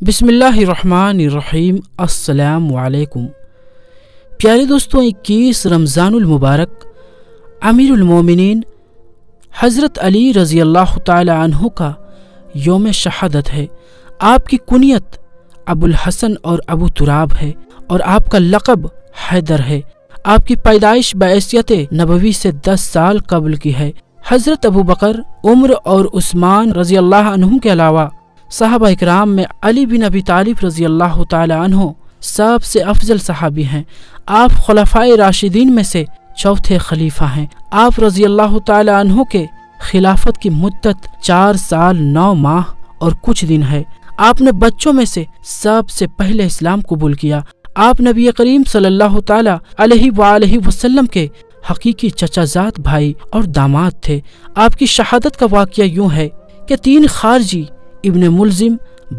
بسم اللہ الرحمن الرحیم۔ السلام علیکم پیارے دوستوں، 21 رمضان المبارک امیر المومنین حضرت علی رضی اللہ تعالی عنہ کا یوم شہادت ہے۔ آپ کی کنیت ابو الحسن اور ابو تراب ہے اور آپ کا لقب حیدر ہے۔ آپ کی پیدائش بحیثیت نبوی سے 10 سال قبل کی ہے۔ حضرت ابو بکر، عمر اور عثمان رضی اللہ عنہم کے علاوہ صحابہ اکرام میں علی بن ابی طالب رضی اللہ تعالی عنہ سب سے افضل صحابی ہیں۔ آپ خلفائے راشدین میں سے چوتھے خلیفہ ہیں۔ آپ رضی اللہ تعالی عنہ کے خلافت کی مدت 4 سال 9 ماہ اور کچھ دن ہے۔ آپ نے بچوں میں سے سب سے پہلے اسلام قبول کیا۔ آپ نبی کریم صلی اللہ تعالی علیہ وآلہ وسلم کے حقیقی چچا زاد بھائی اور داماد تھے۔ آپ کی شہادت کا واقعہ یوں ہے کہ 3 خارجی ابن ملزم،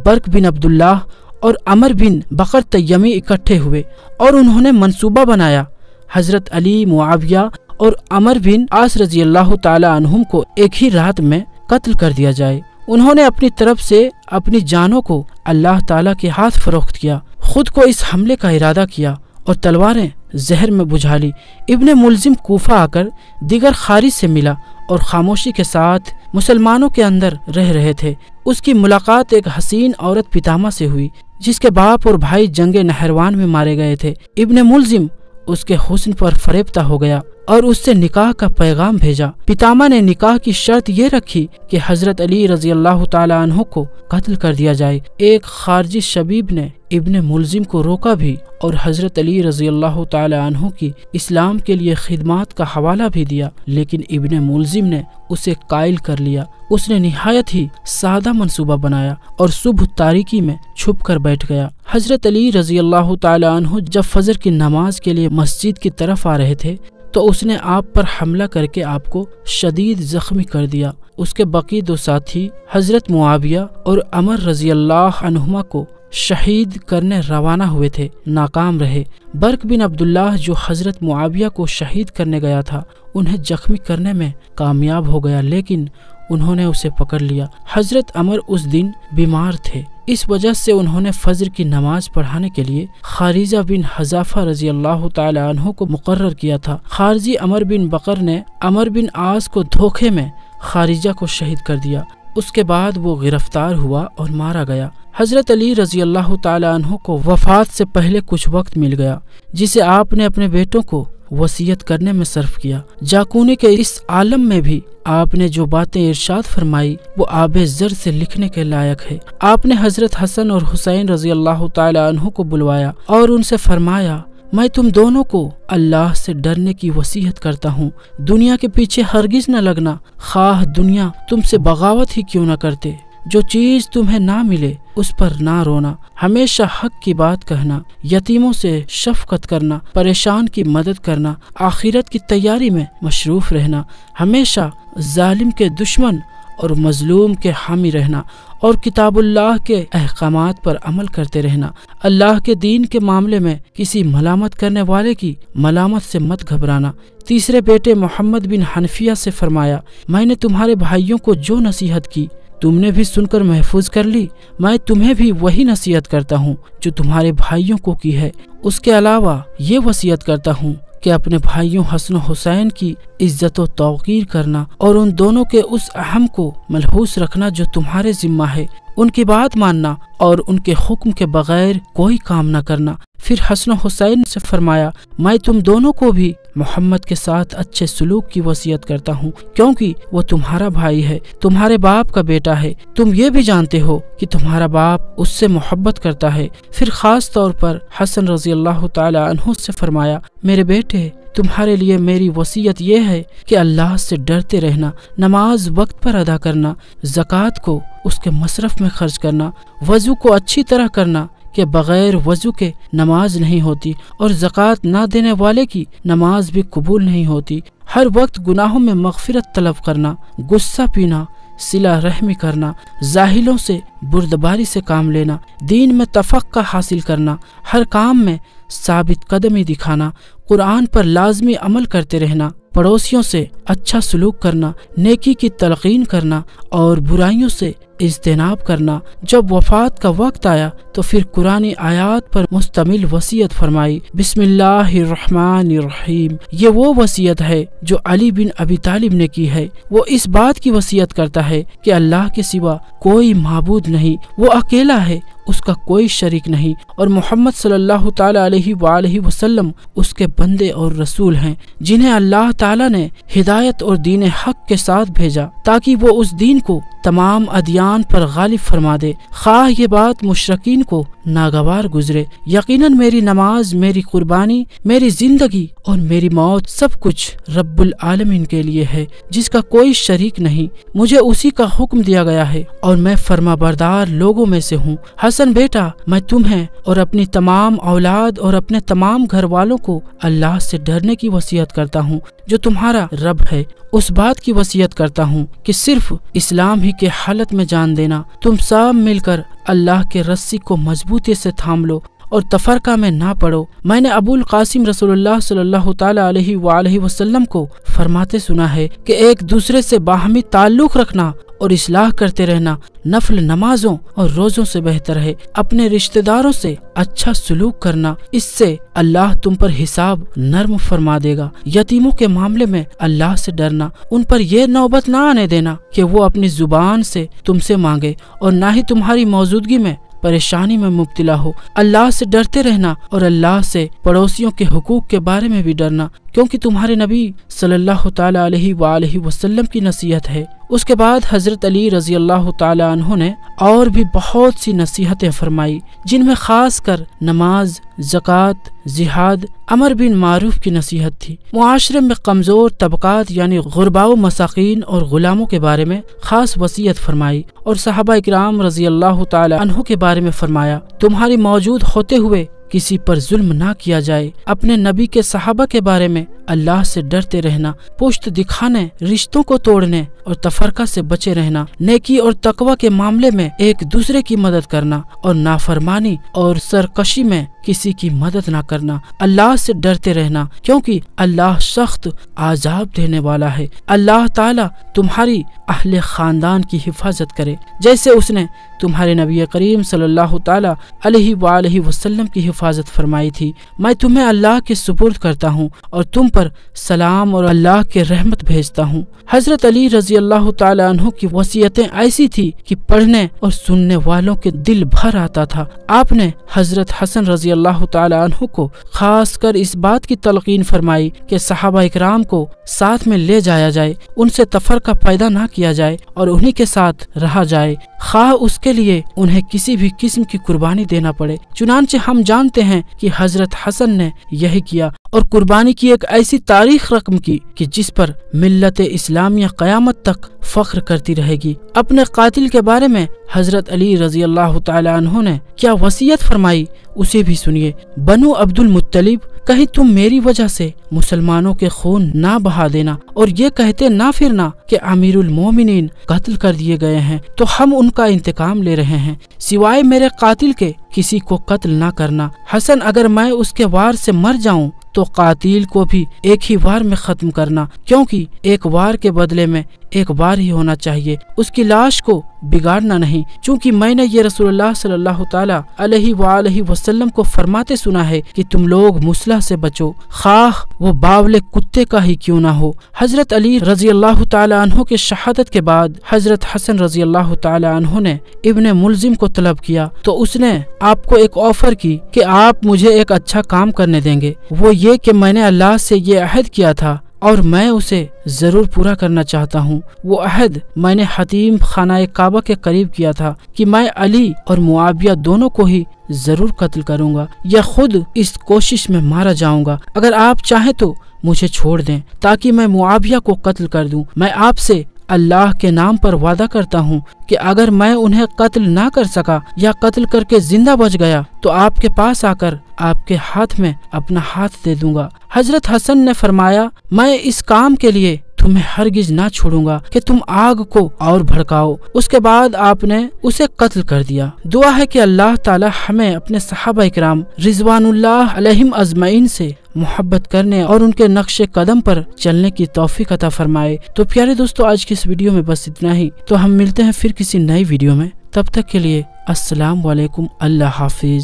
برق بن عبداللہ اور عمر بن بکر تیمی اکٹھے ہوئے اور انہوں نے منصوبہ بنایا حضرت علی، معاویہ اور عمر بن عاص رضی اللہ تعالی عنہم کو ایک ہی رات میں قتل کر دیا جائے۔ انہوں نے اپنی طرف سے اپنی جانوں کو اللہ تعالیٰ کے ہاتھ فروخت کیا، خود کو اس حملے کا ارادہ کیا اور تلواریں زہر میں بجھا لی۔ ابن ملزم کوفہ آ کر دیگر خارج سے ملا اور خاموشی کے ساتھ مسلمانوں کے اندر رہ رہے تھے۔ اس کی ملاقات ایک حسین عورت پیتاما سے ہوئی جس کے باپ اور بھائی جنگ نہروان میں مارے گئے تھے۔ ابن ملزم اس کے حسن پر فریفتہ ہو گیا اور اس سے نکاح کا پیغام بھیجا۔ پیتاما نے نکاح کی شرط یہ رکھی کہ حضرت علی رضی اللہ تعالی عنہ کو قتل کر دیا جائے۔ ایک خارجی شبیب نے ابن ملزم کو روکا بھی اور حضرت علی رضی اللہ تعالی عنہ کی اسلام کے لیے خدمات کا حوالہ بھی دیا، لیکن ابن ملزم نے اسے قائل کر لیا۔ اس نے نہایت ہی سادہ منصوبہ بنایا اور صبح تاریکی میں چھپ کر بیٹھ گیا۔ حضرت علی رضی اللہ تعالی عنہ جب فجر کی نماز کے لیے مسجد کی طرف آ رہے تھے تو اس نے آپ پر حملہ کر کے آپ کو شدید زخمی کر دیا۔ اس کے باقی 2 ساتھی حضرت معاویہ اور عمر رضی اللہ عنہما کو شہید کرنے روانہ ہوئے تھے، ناکام رہے۔ برق بن عبداللہ جو حضرت معاویہ کو شہید کرنے گیا تھا انہیں زخمی کرنے میں کامیاب ہو گیا، لیکن انہوں نے اسے پکڑ لیا۔ حضرت عمر اس دن بیمار تھے، اس وجہ سے انہوں نے فجر کی نماز پڑھانے کے لیے خارجہ بن حذافہ رضی اللہ تعالی عنہ کو مقرر کیا تھا۔ خارجی عمر بن بکر نے عمر بن عاص کو دھوکے میں خارجہ کو شہید کر دیا۔ اس کے بعد وہ گرفتار ہوا اور مارا گیا۔ حضرت علی رضی اللہ تعالی عنہ کو وفات سے پہلے کچھ وقت مل گیا جسے آپ نے اپنے بیٹوں کو وصیت کرنے میں صرف کیا۔ جاکونی کے اس عالم میں بھی آپ نے جو باتیں ارشاد فرمائی وہ آب زر سے لکھنے کے لائق ہے۔ آپ نے حضرت حسن اور حسین رضی اللہ تعالی عنہ کو بلوایا اور ان سے فرمایا، میں تم دونوں کو اللہ سے ڈرنے کی وصیت کرتا ہوں، دنیا کے پیچھے ہرگز نہ لگنا، خواہ دنیا تم سے بغاوت ہی کیوں نہ کرتے۔ جو چیز تمہیں نہ ملے اس پر نہ رونا، ہمیشہ حق کی بات کہنا، یتیموں سے شفقت کرنا، پریشان کی مدد کرنا، آخرت کی تیاری میں مصروف رہنا، ہمیشہ ظالم کے دشمن اور مظلوم کے حامی رہنا اور کتاب اللہ کے احکامات پر عمل کرتے رہنا۔ اللہ کے دین کے معاملے میں کسی ملامت کرنے والے کی ملامت سے مت گھبرانا۔ تیسرے بیٹے محمد بن حنفیہ سے فرمایا، میں نے تمہارے بھائیوں کو جو نصیحت کی تم نے بھی سن کر محفوظ کر لی، میں تمہیں بھی وہی نصیحت کرتا ہوں جو تمہارے بھائیوں کو کی ہے۔ اس کے علاوہ یہ وصیت کرتا ہوں کہ اپنے بھائیوں حسن و حسین کی عزت و توقیر کرنا اور ان دونوں کے اس اہم کو ملحوظ رکھنا جو تمہارے ذمہ ہے، ان کی بات ماننا اور ان کے حکم کے بغیر کوئی کام نہ کرنا۔ پھر حسن و حسین سے فرمایا، میں تم دونوں کو بھی محمد کے ساتھ اچھے سلوک کی وصیت کرتا ہوں کیونکہ وہ تمہارا بھائی ہے، تمہارے باپ کا بیٹا ہے، تم یہ بھی جانتے ہو کہ تمہارا باپ اس سے محبت کرتا ہے۔ پھر خاص طور پر حسن رضی اللہ تعالی عنہ سے فرمایا، میرے بیٹے تمہارے لیے میری وصیت یہ ہے کہ اللہ سے ڈرتے رہنا، نماز وقت پر ادا کرنا، زکوٰۃ کو اس کے مصرف میں خرچ کرنا، وضو کو اچھی طرح کرنا کہ بغیر وضو کے نماز نہیں ہوتی اور زکوٰۃ نہ دینے والے کی نماز بھی قبول نہیں ہوتی، ہر وقت گناہوں میں مغفرت طلب کرنا، غصہ پینا، صلہ رحمی کرنا، جاہلوں سے بردباری سے کام لینا، دین میں تفقہ حاصل کرنا، ہر کام میں ثابت قدمی دکھانا، قرآن پر لازمی عمل کرتے رہنا، پڑوسیوں سے اچھا سلوک کرنا، نیکی کی تلقین کرنا اور برائیوں سے اجتناب کرنا۔ جب وفات کا وقت آیا تو پھر قرآن آیات پر مشتمل وصیت فرمائی، بسم اللہ الرحمن الرحیم۔ یہ وہ وصیت ہے جو علی بن ابی طالب نے کی ہے۔ وہ اس بات کی وصیت کرتا ہے کہ اللہ کے سوا کوئی معبود نہیں، وہ اکیلا ہے، اس کا کوئی شریک نہیں، اور محمد صلی اللہ تعالی علیہ وآلہ وسلم اس کے بندے اور رسول ہیں جنہیں اللہ تعالی نے ہدایت اور دین حق کے ساتھ بھیجا تاکہ وہ اس دین کو تمام ادیان پر غالب فرما دے، خواہ یہ بات مشرکین کو ناگوار گزرے۔ یقیناً میری نماز، میری قربانی، میری زندگی اور میری موت سب کچھ رب العالمین کے لیے ہے جس کا کوئی شریک نہیں، مجھے اسی کا حکم دیا گیا ہے اور میں فرما بردار لوگوں میں سے ہوں۔ حسن بیٹا، میں تمہیں اور اپنی تمام اولاد اور اپنے تمام گھر والوں کو اللہ سے ڈرنے کی وصیت کرتا ہوں جو تمہارا رب ہے۔ اس بات کی وصیت کرتا ہوں کہ صرف اسلام ہی کے حالت میں جان دینا۔ تم سب مل کر اللہ کے رسی کو مضبوطی سے تھام لو اور تفرقہ میں نہ پڑو۔ میں نے ابو القاسم رسول اللہ صلی اللہ تعالی علیہ وآلہ وسلم کو فرماتے سنا ہے کہ ایک دوسرے سے باہمی تعلق رکھنا اور اصلاح کرتے رہنا نفل نمازوں اور روزوں سے بہتر ہے۔ اپنے رشتہ داروں سے اچھا سلوک کرنا، اس سے اللہ تم پر حساب نرم فرما دے گا۔ یتیموں کے معاملے میں اللہ سے ڈرنا، ان پر یہ نوبت نہ آنے دینا کہ وہ اپنی زبان سے تم سے مانگے اور نہ ہی تمہاری موجودگی میں پریشانی میں مبتلا ہو۔ اللہ سے ڈرتے رہنا اور اللہ سے پڑوسیوں کے حقوق کے بارے میں بھی ڈرنا، کیونکہ تمہارے نبی صلی اللہ تعالی علیہ وآلہ وسلم کی نصیحت ہے۔ اس کے بعد حضرت علی رضی اللہ تعالی عنہ نے اور بھی بہت سی نصیحتیں فرمائی، جن میں خاص کر نماز، زکوٰۃ، جہاد، امر بن معروف کی نصیحت تھی۔ معاشرے میں کمزور طبقات یعنی غرباء و مساکین اور غلاموں کے بارے میں خاص وصیت فرمائی، اور صحابہ اکرام رضی اللہ تعالی عنہ کے بارے میں فرمایا، تمہاری موجود ہوتے ہوئے کسی پر ظلم نہ کیا جائے۔ اپنے نبی کے صحابہ کے بارے میں اللہ سے ڈرتے رہنا، پشت دکھانے، رشتوں کو توڑنے اور تفرقہ سے بچے رہنا، نیکی اور تقوی کے معاملے میں ایک دوسرے کی مدد کرنا اور نافرمانی اور سرکشی میں کسی کی مدد نہ کرنا۔ اللہ سے ڈرتے رہنا کیونکہ اللہ سخت عذاب دینے والا ہے۔ اللہ تعالی تمہاری اہل خاندان کی حفاظت کرے جیسے اس نے تمہارے نبی کریم صلی اللہ تعالی علیہ وآلہ وسلم کی حفاظت فرمائی تھی۔ میں تمہیں اللہ کے سپرد کرتا ہوں اور تم پر سلام اور اللہ کے رحمت بھیجتا ہوں۔ حضرت علی رضی اللہ تعالی عنہ کی وصیتیں ایسی تھی کہ پڑھنے اور سننے والوں کے دل بھر آتا تھا۔ آپ نے حضرت حسن رضی اللہ تعالی عنہ کو خاص کر اس بات کی تلقین فرمائی کہ صحابہ اکرام کو ساتھ میں لے جایا جائے، ان سے تفرقہ پیدا نہ کیا جائے اور انہی کے ساتھ رہا جائے، خواہ اس کے لیے انہیں کسی بھی قسم کی قربانی دینا پڑے۔ چنانچہ ہم جانتے ہیں کہ حضرت حسن نے یہی کیا اور قربانی کی ایک ایسی تاریخ رقم کی کہ جس پر ملت اسلامیہ قیامت تک فخر کرتی رہے گی۔ اپنے قاتل کے بارے میں حضرت علی رضی اللہ تعالی عنہ نے کیا وصیت فرمائی اسے بھی سنیے۔ بنو عبد المطلب، کہیں تم میری وجہ سے مسلمانوں کے خون نہ بہا دینا اور یہ کہتے نہ پھرنا کہ امیر المومنین قتل کر دیے گئے ہیں تو ہم ان کا انتقام لے رہے ہیں، سوائے میرے قاتل کے کسی کو قتل نہ کرنا۔ حسن، اگر میں اس کے وار سے مر جاؤں تو قاتل کو بھی ایک ہی وار میں ختم کرنا، کیونکہ ایک وار کے بدلے میں ایک وار ہی ہونا چاہیے، اس کی لاش کو بگاڑنا نہیں، چونکہ میں نے یہ رسول اللہ صلی اللہ تعالی علیہ وآلہ وسلم کو فرماتے سنا ہے کہ تم لوگ مسلح سے بچو، خواہ وہ باولے کتے کا ہی کیوں نہ ہو۔ حضرت علی رضی اللہ تعالی عنہ کے شہادت کے بعد حضرت حسن رضی اللہ تعالی عنہ نے ابن ملزم کو طلب کیا تو اس نے آپ کو ایک آفر کی کہ آپ مجھے ایک اچھا کام کرنے دیں گے، وہ یہ کہ میں نے اللہ سے یہ عہد کیا تھا اور میں اسے ضرور پورا کرنا چاہتا ہوں۔ وہ عہد میں نے حتیم خانہ کعبہ کے قریب کیا تھا کہ میں علی اور معاویہ دونوں کو ہی ضرور قتل کروں گا یا خود اس کوشش میں مارا جاؤں گا۔ اگر آپ چاہیں تو مجھے چھوڑ دیں تاکہ میں معاویہ کو قتل کر دوں۔ میں آپ سے اللہ کے نام پر وعدہ کرتا ہوں کہ اگر میں انہیں قتل نہ کر سکا یا قتل کر کے زندہ بچ گیا تو آپ کے پاس آ کر آپ کے ہاتھ میں اپنا ہاتھ دے دوں گا۔ حضرت حسن نے فرمایا، میں اس کام کے لیے تمہیں ہرگز نہ چھوڑوں گا کہ تم آگ کو اور بھڑکاؤ۔ اس کے بعد آپ نے اسے قتل کر دیا۔ دعا ہے کہ اللہ تعالی ہمیں اپنے صحابہ کرام رضوان اللہ علیہم اجمعین سے محبت کرنے اور ان کے نقش قدم پر چلنے کی توفیق عطا فرمائے۔ تو پیارے دوستو، آج کی اس ویڈیو میں بس اتنا ہی۔ تو ہم ملتے ہیں پھر کسی نئی ویڈیو میں، تب تک کے لیے السلام علیکم، اللہ حافظ۔